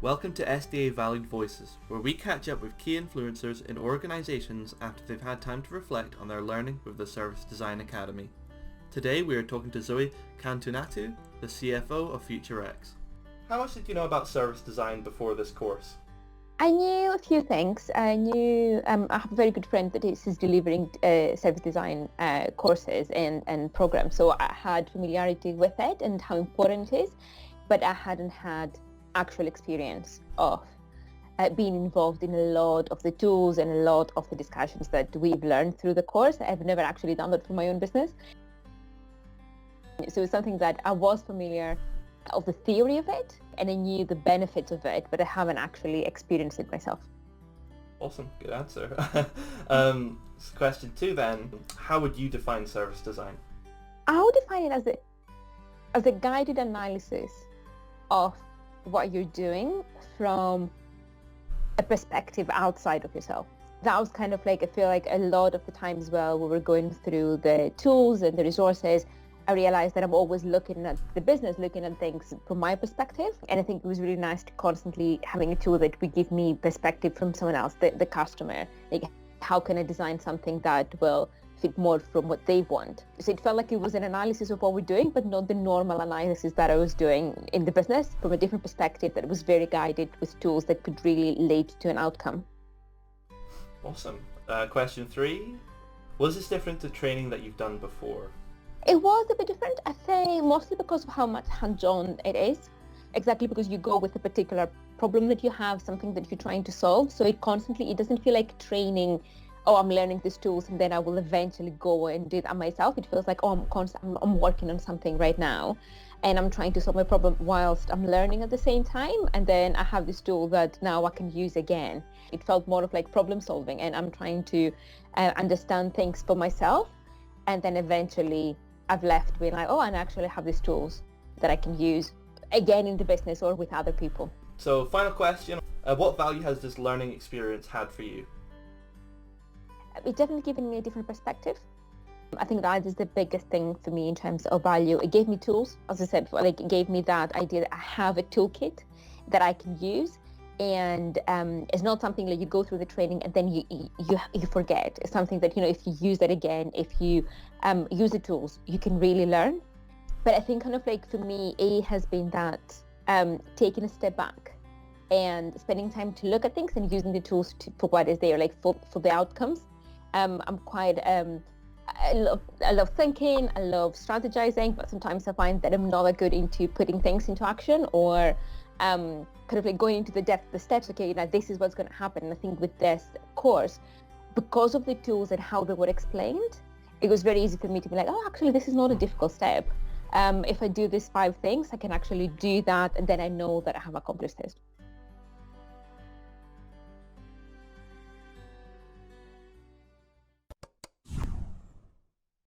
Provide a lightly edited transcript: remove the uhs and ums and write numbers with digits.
Welcome to SDA Valued Voices, where we catch up with key influencers in organisations after they've had time to reflect on their learning with the Service Design Academy. Today we are talking to Zoe Cantunatu, the CFO of FutureX. How much did you know about service design before this course? I knew a few things. I have a very good friend that is delivering service design courses and programs, so I had familiarity with it and how important it is, but I hadn't had actual experience of being involved in a lot of the tools and a lot of the discussions that we've learned through the course. I've never actually done that for my own business. So it's something that I was familiar of the theory of it, and I knew the benefits of it, but I haven't actually experienced it myself. Awesome, good answer. Question 2 then, how would you define service design? I would define it as a guided analysis of what you're doing from a perspective outside of yourself. That was kind of like, I feel like a lot of the time as well, when we're going through the tools and the resources, I realized that I'm always looking at the business, looking at things from my perspective. And I think it was really nice to constantly having a tool that would give me perspective from someone else, the customer. Like, how can I design something that will fit more from what they want? So it felt like it was an analysis of what we're doing, but not the normal analysis that I was doing in the business, from a different perspective that was very guided with tools that could really lead to an outcome. Awesome. Question 3, was this different to training that you've done before? It was a bit different, I think, mostly because of how much hands-on it is. Exactly, because you go with a particular problem that you have, something that you're trying to solve. So it doesn't feel like training, oh, I'm learning these tools and then I will eventually go and do that myself. It feels like, oh, I'm working on something right now and I'm trying to solve my problem whilst I'm learning at the same time. And then I have this tool that now I can use again. It felt more of like problem solving, and I'm trying to understand things for myself. And then eventually I've left being like, oh, and I actually have these tools that I can use again in the business or with other people. So final question, what value has this learning experience had for you? It's definitely given me a different perspective. I think that is the biggest thing for me in terms of value. It gave me tools, as I said before, like it gave me that idea that I have a toolkit that I can use. And it's not something that you go through the training and then you forget. It's something that, if you use it again, if you use the tools, you can really learn. But I think kind of like for me, it has been that taking a step back and spending time to look at things and using the tools for what is there, like for the outcomes. I'm quite, I love thinking, I love strategizing, but sometimes I find that I'm not that good into putting things into action or kind of like going into the steps. Okay, this is what's going to happen. And I think with this course, because of the tools and how they were explained, it was very easy for me to be like, oh, actually, this is not a difficult step. If I do these 5 things, I can actually do that, and then I know that I have accomplished this.